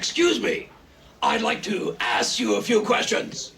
Excuse me. I'd like to ask you a few questions.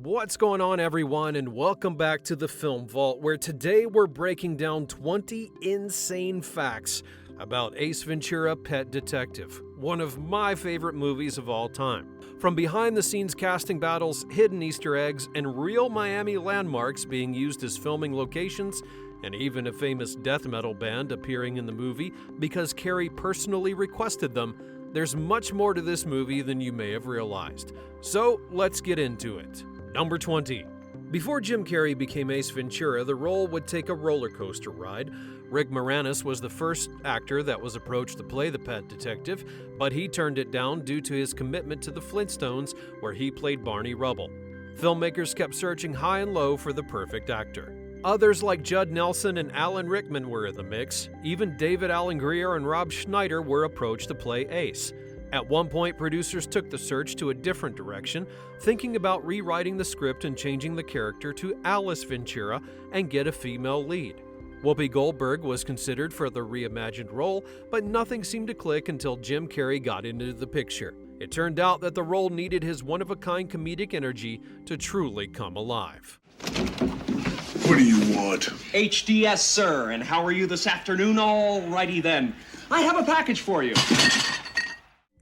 What's going on, everyone, and welcome back to the Film Vault, where today we're breaking down 20 insane facts about Ace Ventura: Pet Detective, one of my favorite movies of all time. From behind-the-scenes casting battles, hidden Easter eggs, and real Miami landmarks being used as filming locations, and even a famous death metal band appearing in the movie because Carrey personally requested them, there's much more to this movie than you may have realized. So let's get into it. Number 20. Before Jim Carrey became Ace Ventura, the role would take a roller coaster ride. Rick Moranis was the first actor that was approached to play the pet detective, but he turned it down due to his commitment to the Flintstones, where he played Barney Rubble. Filmmakers kept searching high and low for the perfect actor. Others like Judd Nelson and Alan Rickman were in the mix. Even David Alan Grier and Rob Schneider were approached to play Ace. At one point, producers took the search to a different direction, thinking about rewriting the script and changing the character to Alice Ventura and get a female lead. Whoopi Goldberg was considered for the reimagined role, but nothing seemed to click until Jim Carrey got into the picture. It turned out that the role needed his one-of-a-kind comedic energy to truly come alive. What do you want? HDS, sir. And how are you this afternoon? Alrighty then. I have a package for you.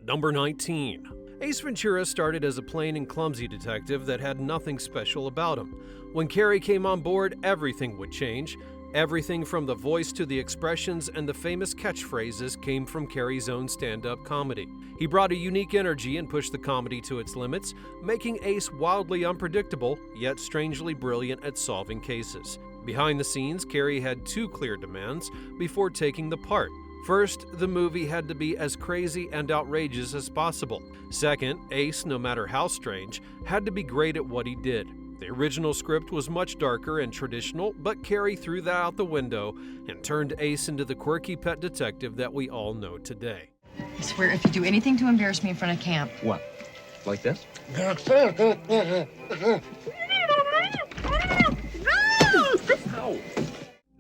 Number 19. Ace Ventura started as a plain and clumsy detective that had nothing special about him. When Carrey came on board, everything would change. Everything from the voice to the expressions and the famous catchphrases came from Carrey's own stand-up comedy. He brought a unique energy and pushed the comedy to its limits, making Ace wildly unpredictable, yet strangely brilliant at solving cases. Behind the scenes, Carrey had two clear demands before taking the part. First, the movie had to be as crazy and outrageous as possible. Second, Ace, no matter how strange, had to be great at what he did. The original script was much darker and traditional, but Carrey threw that out the window and turned Ace into the quirky pet detective that we all know today. I swear, if you do anything to embarrass me in front of camp. What? Like this?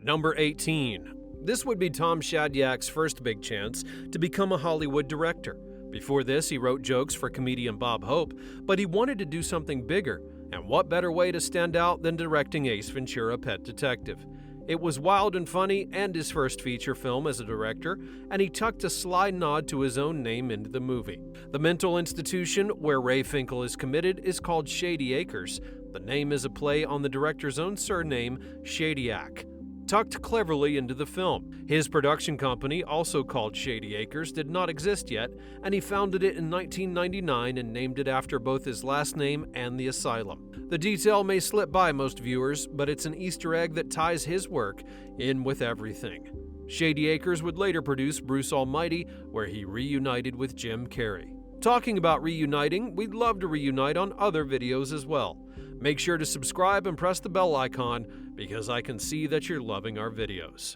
Number 18. This would be Tom Shadyak's first big chance to become a Hollywood director. Before this, he wrote jokes for comedian Bob Hope, but he wanted to do something bigger. And what better way to stand out than directing Ace Ventura: Pet Detective? It was wild and funny, and his first feature film as a director, and he tucked a sly nod to his own name into the movie. The mental institution where Ray Finkle is committed is called Shady Acres. The name is a play on the director's own surname, Shadyak, tucked cleverly into the film. His production company, also called Shady Acres, did not exist yet, and he founded it in 1999 and named it after both his last name and the asylum. The detail may slip by most viewers, but it's an Easter egg that ties his work in with everything. Shady Acres would later produce Bruce Almighty, where he reunited with Jim Carrey. Talking about reuniting, we'd love to reunite on other videos as well. Make sure to subscribe and press the bell icon because I can see that you're loving our videos.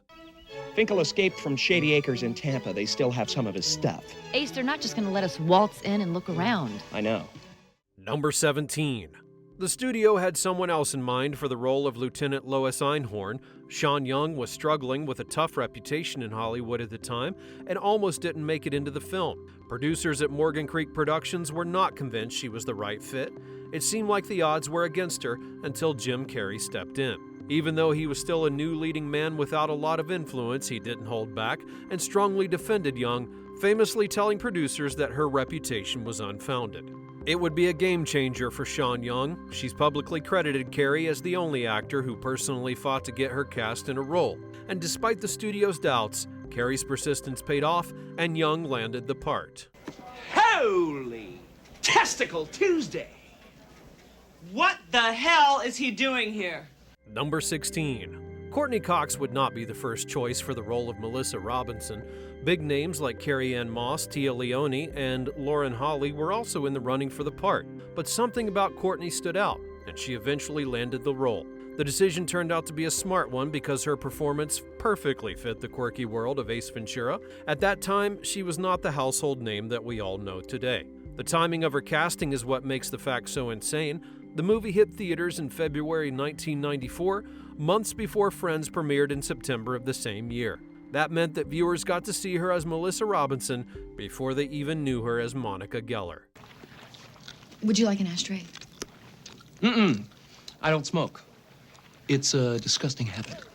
Finkel escaped from Shady Acres in Tampa. They still have some of his stuff. Ace, they're not just going to let us waltz in and look around. I know. Number 17. The studio had someone else in mind for the role of Lieutenant Lois Einhorn. Sean Young was struggling with a tough reputation in Hollywood at the time and almost didn't make it into the film. Producers at Morgan Creek Productions were not convinced she was the right fit. It seemed like the odds were against her until Jim Carrey stepped in. Even though he was still a new leading man without a lot of influence, he didn't hold back and strongly defended Young, famously telling producers that her reputation was unfounded. It would be a game changer for Sean Young. She's publicly credited Carrey as the only actor who personally fought to get her cast in a role. And despite the studio's doubts, Carrey's persistence paid off and Young landed the part. Holy Testicle Tuesday! What the hell is he doing here? Number 16. Courtney Cox would not be the first choice for the role of Melissa Robinson. Big names like Carrie-Anne Moss, Tia Leone, and Lauren Holly were also in the running for the part. But something about Courtney stood out, and she eventually landed the role. The decision turned out to be a smart one because her performance perfectly fit the quirky world of Ace Ventura. At that time, she was not the household name that we all know today. The timing of her casting is what makes the fact so insane. The movie hit theaters in February 1994, months before Friends premiered in September of the same year. That meant that viewers got to see her as Melissa Robinson before they even knew her as Monica Geller. Would you like an ashtray? I don't smoke. It's a disgusting habit.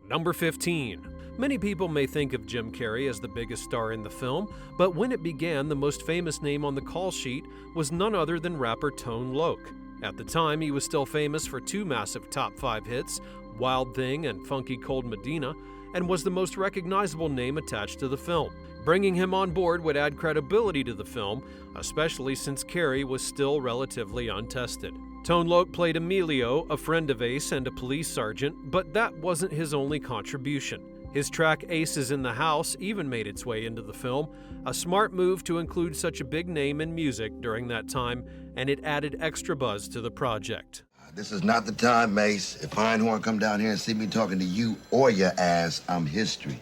Number 15. Many people may think of Jim Carrey as the biggest star in the film, but when it began, the most famous name on the call sheet was none other than rapper Tone Loc. At the time, he was still famous for two massive top 5 hits, Wild Thing and Funky Cold Medina, and was the most recognizable name attached to the film. Bringing him on board would add credibility to the film, especially since Carrey was still relatively untested. Tone Loc played Emilio, a friend of Ace and a police sergeant, but that wasn't his only contribution. His track Ace is in the House even made its way into the film, a smart move to include such a big name in music during that time, and it added extra buzz to the project. This is not the time, Mace. If Einhorn come down here and see me talking to you or your ass, I'm history.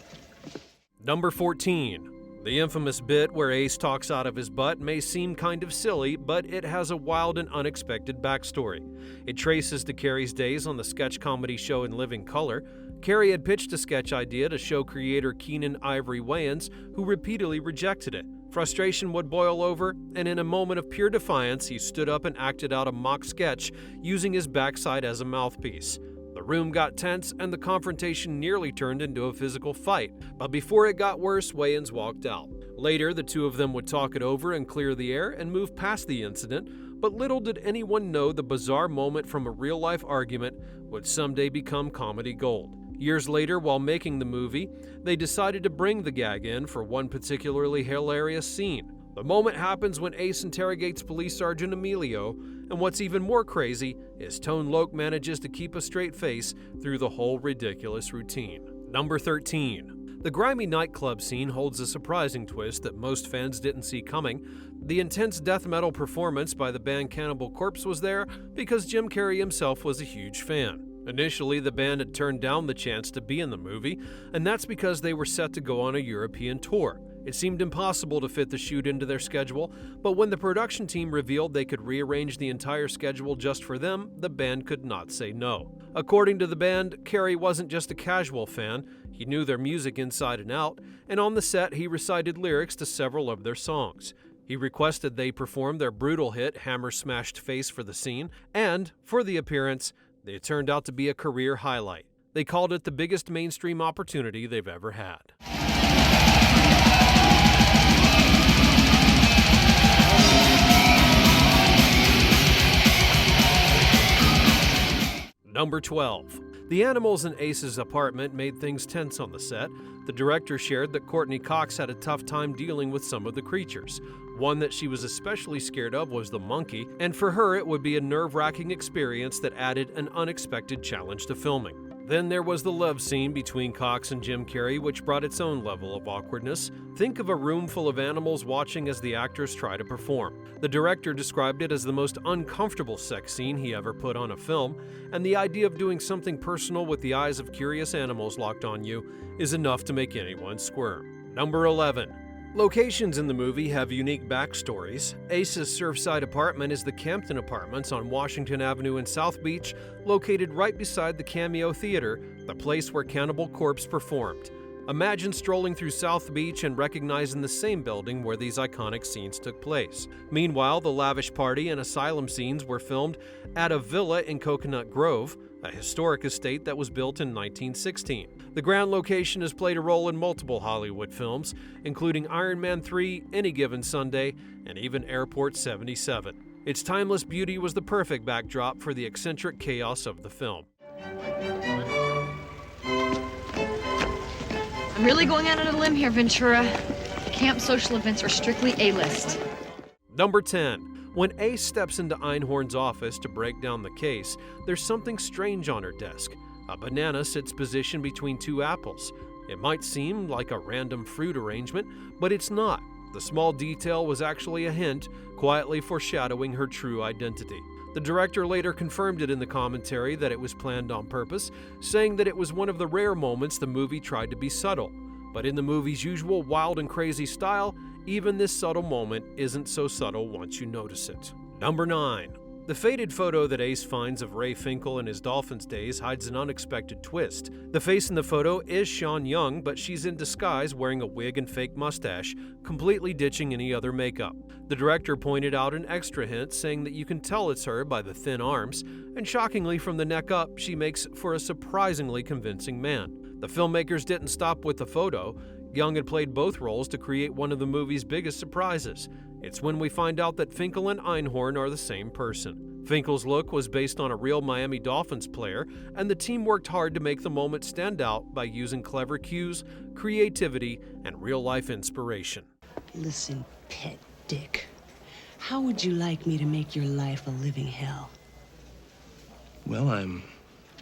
Number 14. The infamous bit where Ace talks out of his butt may seem kind of silly, but it has a wild and unexpected backstory. It traces to Carrey's days on the sketch comedy show In Living Color. Carrey had pitched a sketch idea to show creator Keenan Ivory Wayans, who repeatedly rejected it. Frustration would boil over, and in a moment of pure defiance, he stood up and acted out a mock sketch using his backside as a mouthpiece. The room got tense, and the confrontation nearly turned into a physical fight. But before it got worse, Wayans walked out. Later, the two of them would talk it over and clear the air and move past the incident, but little did anyone know the bizarre moment from a real-life argument would someday become comedy gold. Years later, while making the movie, they decided to bring the gag in for one particularly hilarious scene. The moment happens when Ace interrogates Police Sergeant Emilio, and what's even more crazy is Tone Loc manages to keep a straight face through the whole ridiculous routine. Number 13. The grimy nightclub scene holds a surprising twist that most fans didn't see coming. The intense death metal performance by the band Cannibal Corpse was there because Jim Carrey himself was a huge fan. Initially, the band had turned down the chance to be in the movie, and that's because they were set to go on a European tour. It seemed impossible to fit the shoot into their schedule, but when the production team revealed they could rearrange the entire schedule just for them, the band could not say no. According to the band, Carrey wasn't just a casual fan, he knew their music inside and out, and on the set he recited lyrics to several of their songs. He requested they perform their brutal hit Hammer Smashed Face for the scene, and, for the appearance, it turned out to be a career highlight. They called it the biggest mainstream opportunity they've ever had. Number 12. The animals in Ace's apartment made things tense on the set. The director shared that Courtney Cox had a tough time dealing with some of the creatures. One that she was especially scared of was the monkey, and for her it would be a nerve-wracking experience that added an unexpected challenge to filming. Then there was the love scene between Cox and Jim Carrey, which brought its own level of awkwardness. Think of a room full of animals watching as the actors try to perform. The director described it as the most uncomfortable sex scene he ever put on a film, and the idea of doing something personal with the eyes of curious animals locked on you is enough to make anyone squirm. Number 11. Locations in the movie have unique backstories. Ace's Surfside apartment is the Campton Apartments on Washington Avenue in South Beach, located right beside the Cameo Theater, the place where Cannibal Corpse performed. Imagine strolling through South Beach and recognizing the same building where these iconic scenes took place. Meanwhile, the lavish party and asylum scenes were filmed at a villa in Coconut Grove, a historic estate that was built in 1916. The grand location has played a role in multiple Hollywood films, including Iron Man 3, Any Given Sunday, and even Airport 77. Its timeless beauty was the perfect backdrop for the eccentric chaos of the film. I'm really going out on a limb here, Ventura. Camp social events are strictly A-list. Number 10. When Ace steps into Einhorn's office to break down the case, there's something strange on her desk. A banana sits positioned between two apples. It might seem like a random fruit arrangement, but it's not. The small detail was actually a hint, quietly foreshadowing her true identity. The director later confirmed it in the commentary that it was planned on purpose, saying that it was one of the rare moments the movie tried to be subtle. But in the movie's usual wild and crazy style, even this subtle moment isn't so subtle once you notice it. Number 9. The faded photo that Ace finds of Ray Finkel in his Dolphins days hides an unexpected twist. The face in the photo is Sean Young, but she's in disguise wearing a wig and fake mustache, completely ditching any other makeup. The director pointed out an extra hint, saying that you can tell it's her by the thin arms, and shockingly from the neck up, she makes for a surprisingly convincing man. The filmmakers didn't stop with the photo. Young had played both roles to create one of the movie's biggest surprises. It's when we find out that Finkel and Einhorn are the same person. Finkel's look was based on a real Miami Dolphins player, and the team worked hard to make the moment stand out by using clever cues, creativity, and real-life inspiration. Listen, pet dick, how would you like me to make your life a living hell? Well, I'm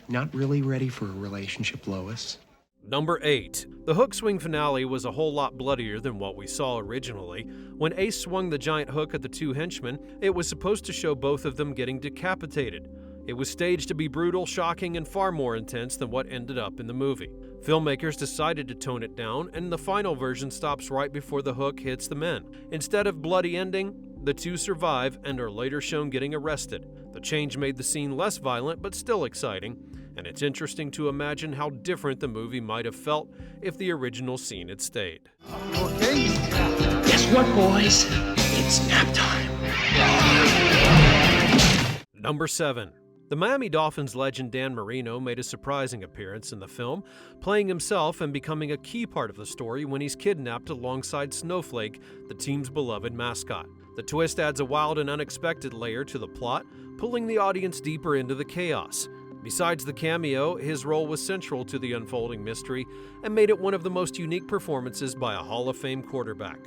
not really ready for a relationship, Lois. Number 8. The hook swing finale was a whole lot bloodier than what we saw originally. When Ace swung the giant hook at the two henchmen, it was supposed to show both of them getting decapitated. It was staged to be brutal, shocking, and far more intense than what ended up in the movie. Filmmakers decided to tone it down, and the final version stops right before the hook hits the men. Instead of bloody ending, the two survive and are later shown getting arrested. The change made the scene less violent but still exciting, and it's interesting to imagine how different the movie might have felt if the original scene had stayed. Okay. Guess what, boys? It's nap time. Number 7. The Miami Dolphins legend Dan Marino made a surprising appearance in the film, playing himself and becoming a key part of the story when he's kidnapped alongside Snowflake, the team's beloved mascot. The twist adds a wild and unexpected layer to the plot, pulling the audience deeper into the chaos. Besides the cameo, his role was central to the unfolding mystery and made it one of the most unique performances by a Hall of Fame quarterback.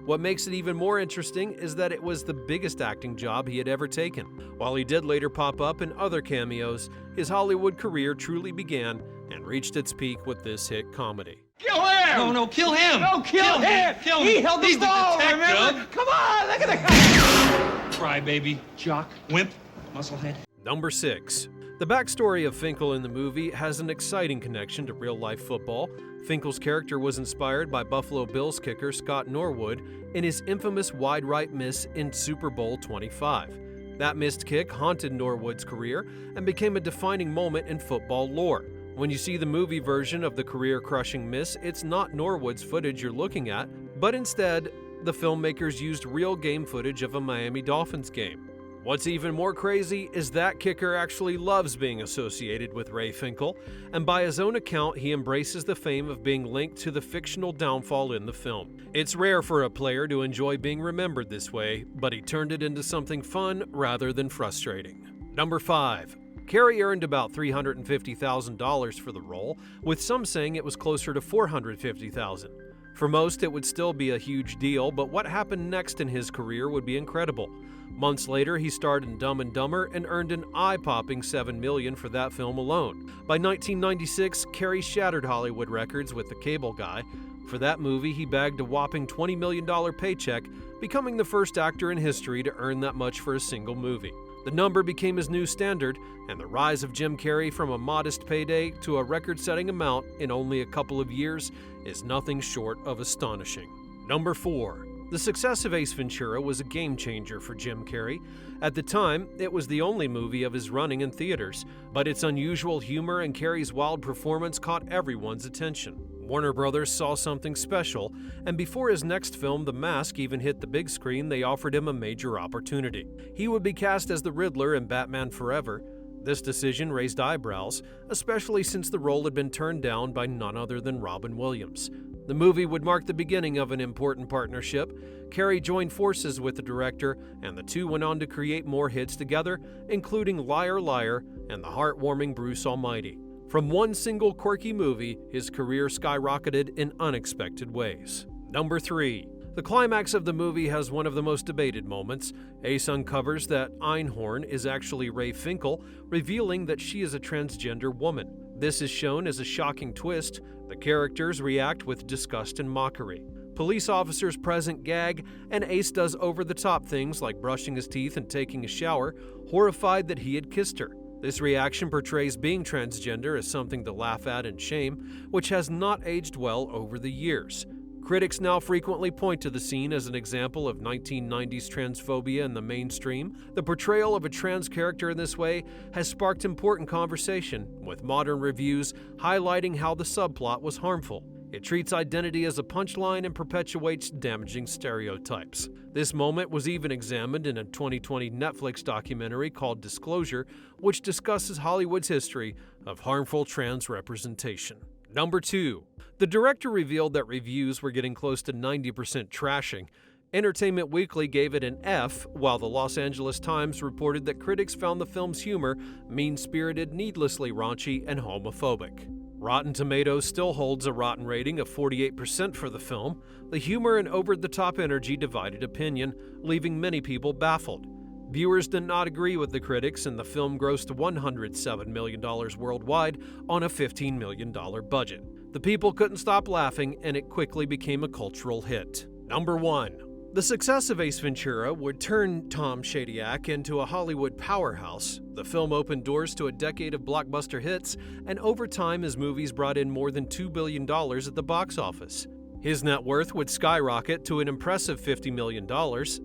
What makes it even more interesting is that it was the biggest acting job he had ever taken. While he did later pop up in other cameos, his Hollywood career truly began and reached its peak with this hit comedy. Kill him! No, kill him! No, kill him! Kill him! He held the He's the ball, detective. remember? Come on, look at the... Cry, baby. Jock, Wimp. musclehead. Number 6. The backstory of Finkel in the movie has an exciting connection to real-life football. Finkel's character was inspired by Buffalo Bills kicker Scott Norwood in his infamous wide right miss in Super Bowl 25. That missed kick haunted Norwood's career and became a defining moment in football lore. When you see the movie version of the career-crushing miss, it's not Norwood's footage you're looking at, but instead, the filmmakers used real game footage of a Miami Dolphins game. What's even more crazy is that kicker actually loves being associated with Ray Finkel, and by his own account, he embraces the fame of being linked to the fictional downfall in the film. It's rare for a player to enjoy being remembered this way, but he turned it into something fun rather than frustrating. Number 5. Carrey earned about $350,000 for the role, with some saying it was closer to $450,000. For most, it would still be a huge deal, but what happened next in his career would be incredible. Months later, he starred in Dumb and Dumber and earned an eye-popping $7 million for that film alone. By 1996, Carrey shattered Hollywood records with The Cable Guy. For that movie, he bagged a whopping $20 million paycheck, becoming the first actor in history to earn that much for a single movie. The number became his new standard, and the rise of Jim Carrey from a modest payday to a record-setting amount in only a couple of years is nothing short of astonishing. Number 4. The success of Ace Ventura was a game-changer for Jim Carrey. At the time, it was the only movie of his running in theaters, but its unusual humor and Carrey's wild performance caught everyone's attention. Warner Brothers saw something special, and before his next film, The Mask, even hit the big screen, they offered him a major opportunity. He would be cast as the Riddler in Batman Forever. This decision raised eyebrows, especially since the role had been turned down by none other than Robin Williams. The movie would mark the beginning of an important partnership. Carrey joined forces with the director, and the two went on to create more hits together, including Liar Liar and the heartwarming Bruce Almighty. From one single quirky movie, his career skyrocketed in unexpected ways. Number 3. The climax of the movie has one of the most debated moments. Ace uncovers that Einhorn is actually Ray Finkel, revealing that she is a transgender woman. This is shown as a shocking twist. The characters react with disgust and mockery. Police officers present gag, and Ace does over-the-top things like brushing his teeth and taking a shower, horrified that he had kissed her. This reaction portrays being transgender as something to laugh at and shame, which has not aged well over the years. Critics now frequently point to the scene as an example of 1990s transphobia in the mainstream. The portrayal of a trans character in this way has sparked important conversation, with modern reviews highlighting how the subplot was harmful. It treats identity as a punchline and perpetuates damaging stereotypes. This moment was even examined in a 2020 Netflix documentary called Disclosure, which discusses Hollywood's history of harmful trans representation. Number 2. The director revealed that reviews were getting close to 90% trashing. Entertainment Weekly gave it an F, while the Los Angeles Times reported that critics found the film's humor mean-spirited, needlessly raunchy, and homophobic. Rotten Tomatoes still holds a rotten rating of 48% for the film. The humor and over-the-top energy divided opinion, leaving many people baffled. Viewers did not agree with the critics, and the film grossed $107 million worldwide on a $15 million budget. The people couldn't stop laughing, and it quickly became a cultural hit. Number 1. The success of Ace Ventura would turn Tom Shadyac into a Hollywood powerhouse. The film opened doors to a decade of blockbuster hits, and over time his movies brought in more than $2 billion at the box office. His net worth would skyrocket to an impressive $50 million,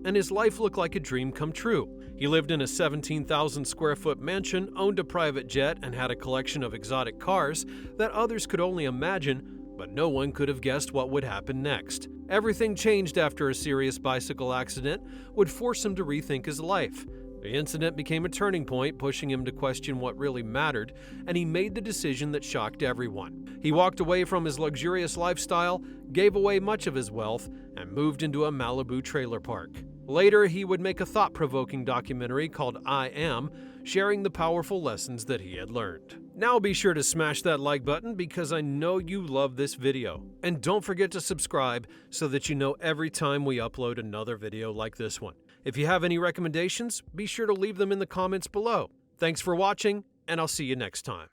and his life looked like a dream come true. He lived in a 17,000 square foot mansion, owned a private jet, and had a collection of exotic cars that others could only imagine, but no one could have guessed what would happen next. Everything changed after a serious bicycle accident would force him to rethink his life. The incident became a turning point, pushing him to question what really mattered, and he made the decision that shocked everyone. He walked away from his luxurious lifestyle, gave away much of his wealth, and moved into a Malibu trailer park. Later, he would make a thought-provoking documentary called I Am, sharing the powerful lessons that he had learned. Now be sure to smash that like button because I know you love this video. And don't forget to subscribe so that you know every time we upload another video like this one. If you have any recommendations, be sure to leave them in the comments below. Thanks for watching, and I'll see you next time.